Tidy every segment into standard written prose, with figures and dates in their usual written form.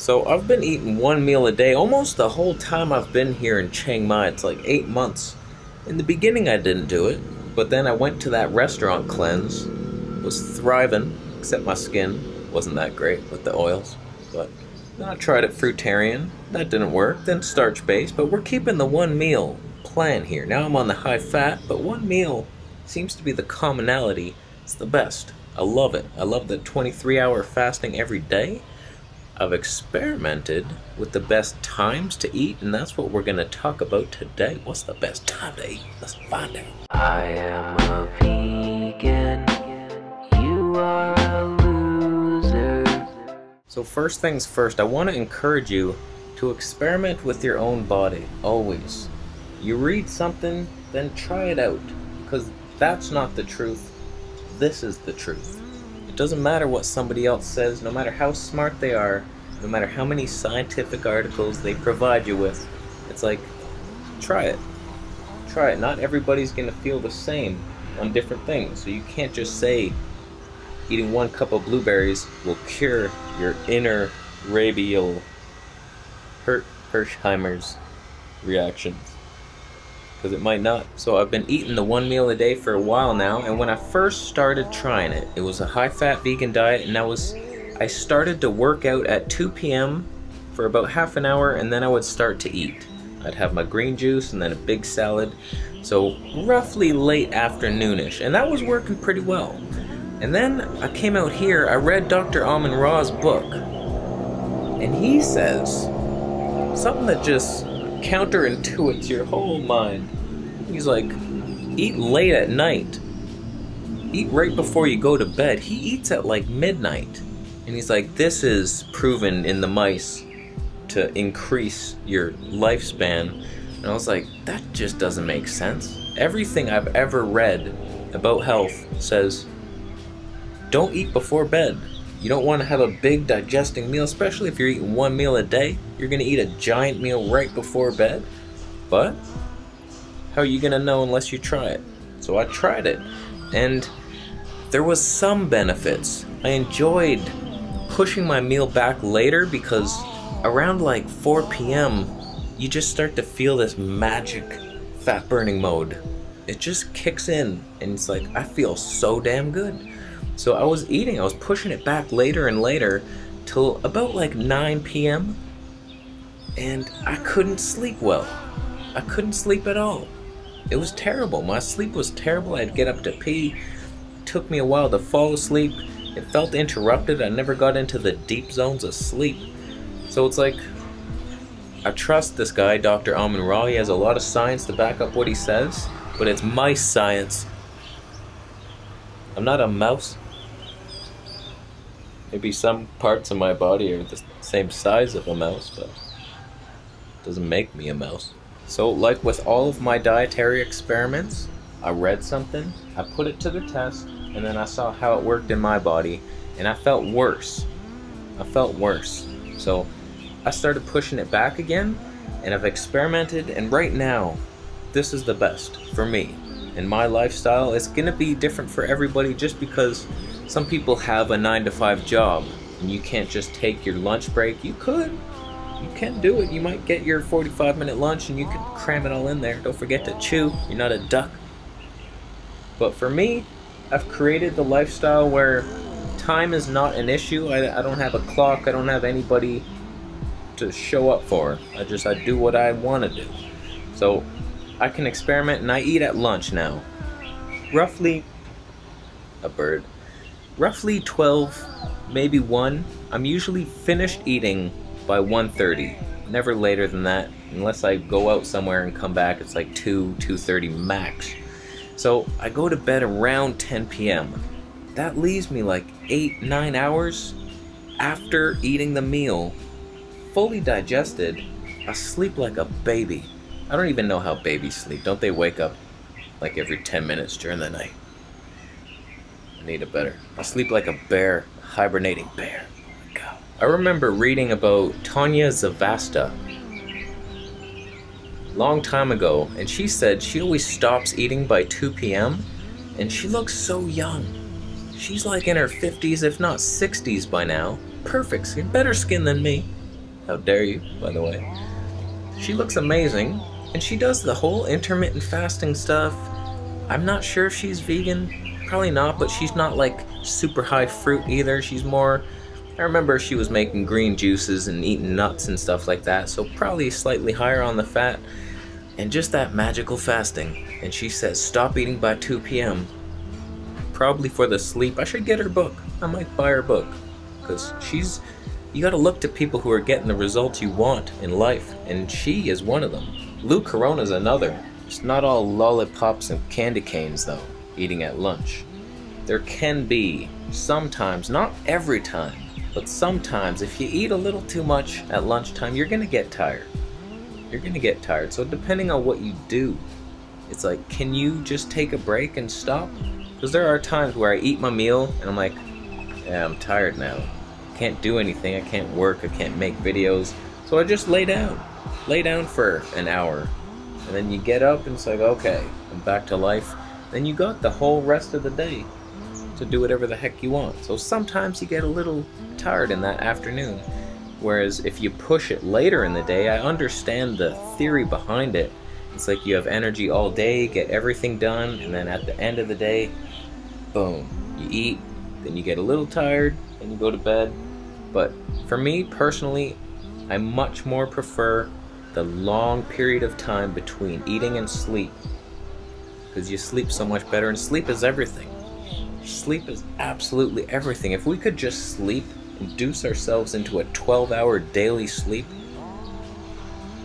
So I've been eating one meal a day almost the whole time I've been here in Chiang Mai. It's like 8 months. In the beginning I didn't do it, but then I went to that restaurant cleanse. Was thriving, except my skin wasn't that great with the oils. But then I tried it fruitarian. That didn't work. Then starch-based, but we're keeping the one meal plan here. Now I'm on the high fat, but one meal seems to be the commonality. It's the best. I love it. I love the 23-hour fasting every day. I've experimented with the best times to eat, and that's what we're going to talk about today. What's the best time to eat? Let's find out. I am a vegan. You are a loser. So first things first, I want to encourage you to experiment with your own body, always. You read something, then try it out, because that's not the truth. This is the truth. It doesn't matter what somebody else says, no matter how smart they are, no matter how many scientific articles they provide you with. It's like, try it. Try it. Not everybody's going to feel the same on different things. So you can't just say eating 1 cup of blueberries will cure your inner rabial Hirschheimer's reactions. Because it might not. So I've been eating the one meal a day for a while now, and when I first started trying it, it was a high-fat vegan diet, and I started to work out at 2 p.m. for about half an hour, and then I would start to eat. I'd have my green juice and then a big salad, so roughly late afternoonish, and that was working pretty well. And then I came out here, I read Dr. Amin Ra's book, and he says something that just counterintuits your whole mind. He's like, eat late at night. Eat right before you go to bed. He eats at like midnight. And he's like, this is proven in the mice to increase your lifespan. And I was like, that just doesn't make sense. Everything I've ever read about health says, don't eat before bed. You don't want to have a big digesting meal, especially if you're eating one meal a day. You're going to eat a giant meal right before bed. But how are you going to know unless you try it? So I tried it, and there was some benefits. I enjoyed pushing my meal back later because around like 4 p.m. you just start to feel this magic fat burning mode. It just kicks in, and it's like, I feel so damn good. So I was pushing it back later and later till about like 9 p.m. and I couldn't sleep well. I couldn't sleep at all. It was terrible. My sleep was terrible. I'd get up to pee. It took me a while to fall asleep. It felt interrupted. I never got into the deep zones of sleep. So it's like, I trust this guy, Dr. Amin Ra. He has a lot of science to back up what he says, but it's mice science. I'm not a mouse. Maybe some parts of my body are the same size of a mouse, but it doesn't make me a mouse. So like with all of my dietary experiments, I read something, I put it to the test, and then I saw how it worked in my body, and I felt worse. I felt worse. So I started pushing it back again, and I've experimented, and right now, this is the best for me. In my lifestyle, it's gonna be different for everybody just because some people have a 9-to-5 job and you can't just take your lunch break. You can do it. You might get your 45-minute lunch and you can cram it all in there. Don't forget to chew. You're not a duck. But for me, I've created the lifestyle where time is not an issue. I don't have a clock. I don't have anybody to show up for. I do what I want to do. So I can experiment, and I eat at lunch now. Roughly 12, maybe 1. I'm usually finished eating by 1:30. Never later than that, unless I go out somewhere and come back. It's like 2:30 max. So I go to bed around 10 p.m. That leaves me like 8-9 hours after eating the meal, fully digested. I sleep like a baby. I don't even know how babies sleep. Don't they wake up like every 10 minutes during the night? I need it better. I sleep like a bear, a hibernating bear. Oh my God. I remember reading about Tanya Zavasta long time ago, and she said she always stops eating by 2 p.m. and she looks so young. She's like in her 50s, if not 60s by now. Perfect skin, better skin than me. How dare you, by the way. She looks amazing, and she does the whole intermittent fasting stuff. I'm not sure if she's vegan, probably not, but she's not like super high fruit either. She's more, I remember she was making green juices and eating nuts and stuff like that, so probably slightly higher on the fat, and just that magical fasting. And she says stop eating by 2 p.m. Probably for the sleep. I should get her book. I might buy her book, because you gotta look to people who are getting the results you want in life, and she is one of them. Lou Corona's another. It's not all lollipops and candy canes though, eating at lunch. There can be, sometimes, not every time, but sometimes if you eat a little too much at lunchtime, you're gonna get tired. You're gonna get tired. So depending on what you do, it's like, can you just take a break and stop? Because there are times where I eat my meal and I'm like, yeah, I'm tired now. I can't do anything, I can't work, I can't make videos. So I just lay down. Lay down for an hour. And then you get up and it's like, okay, I'm back to life. Then you got the whole rest of the day to do whatever the heck you want. So sometimes you get a little tired in that afternoon. Whereas if you push it later in the day, I understand the theory behind it. It's like you have energy all day, get everything done, and then at the end of the day, boom, you eat, then you get a little tired, and you go to bed. But for me personally, I much more prefer the long period of time between eating and sleep, because you sleep so much better, and sleep is everything. Sleep is absolutely everything. If we could just sleep, induce ourselves into a 12-hour daily sleep,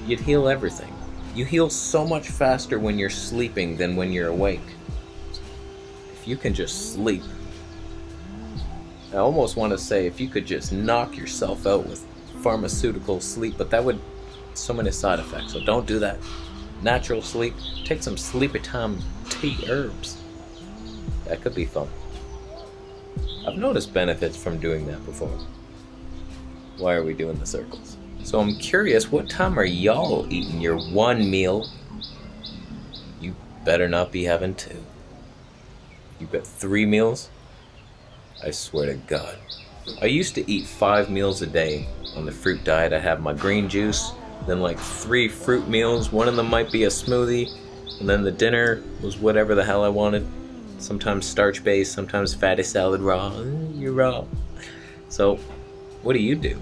you'd heal everything. You heal so much faster when you're sleeping than when you're awake. If you can just sleep, I almost want to say if you could just knock yourself out with pharmaceutical sleep, but that would, so many side effects, so don't do that. Natural sleep, take some sleepy time tea herbs. That could be fun. I've noticed benefits from doing that before. Why are we doing the circles? So I'm curious, what time are y'all eating your one meal? You better not be having two. You got 3 meals? I swear to God. I used to eat 5 meals a day on the fruit diet. I have my green juice, then like 3 fruit meals. One of them might be a smoothie, and then the dinner was whatever the hell I wanted. Sometimes starch-based, sometimes fatty salad raw. You're raw. So, what do you do?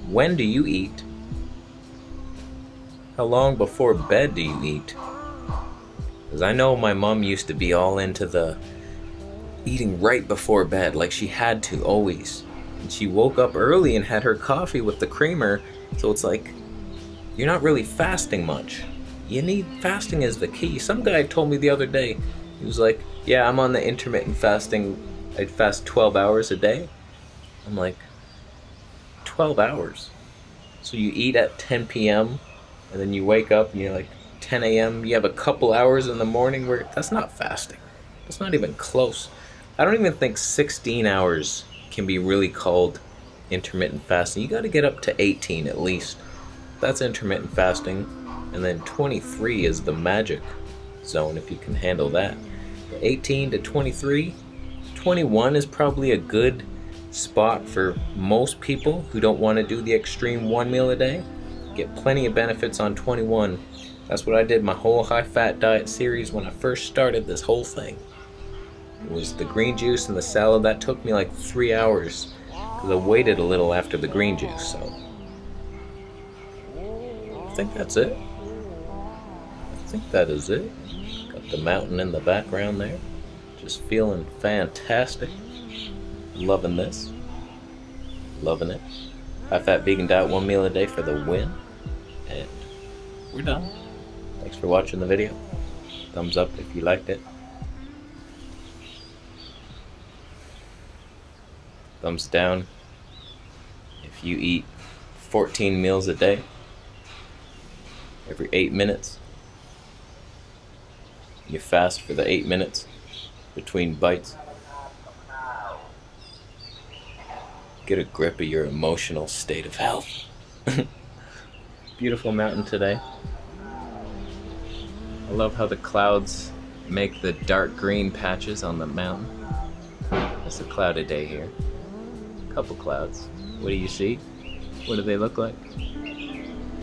When do you eat? How long before bed do you eat? Because I know my mom used to be all into the eating right before bed, like she had to always. And she woke up early and had her coffee with the creamer, so it's like, you're not really fasting much. Fasting is the key. Some guy told me the other day, he was like, yeah, I'm on the intermittent fasting, I fast 12 hours a day. I'm like, 12 hours? So you eat at 10 p.m. and then you wake up and you're like 10 a.m. You have a couple hours in the morning where, that's not fasting. That's not even close. I don't even think 16 hours can be really called intermittent fasting. You got to get up to 18 at least. That's intermittent fasting. And then 23 is the magic zone if you can handle that. 18 to 23, 21 is probably a good spot for most people who don't want to do the extreme 1 meal a day. Get plenty of benefits on 21. That's what I did my whole high-fat diet series when I first started this whole thing. It was the green juice and the salad. That took me like 3 hours because I waited a little after the green juice. So I think that's it. I think that is it. Got the mountain in the background there. Just feeling fantastic. Loving this. Loving it. High-fat vegan diet, 1 meal a day for the win. And we're done. Thanks for watching the video. Thumbs up if you liked it. Thumbs down if you eat 14 meals a day, every 8 minutes. You fast for the 8 minutes between bites. Get a grip of your emotional state of health. Beautiful mountain today. I love how the clouds make the dark green patches on the mountain. It's a cloudy day here. Couple clouds. What do you see? What do they look like?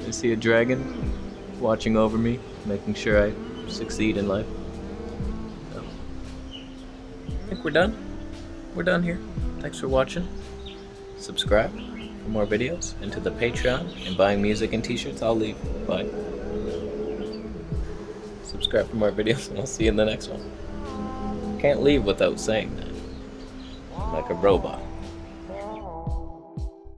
I see a dragon watching over me, making sure I succeed in life. So, I think we're done. We're done here. Thanks for watching. Subscribe for more videos, and to the Patreon and buying music and t-shirts. I'll leave. Bye. Subscribe for more videos, and I'll see you in the next one. Can't leave without saying that. I'm like a robot.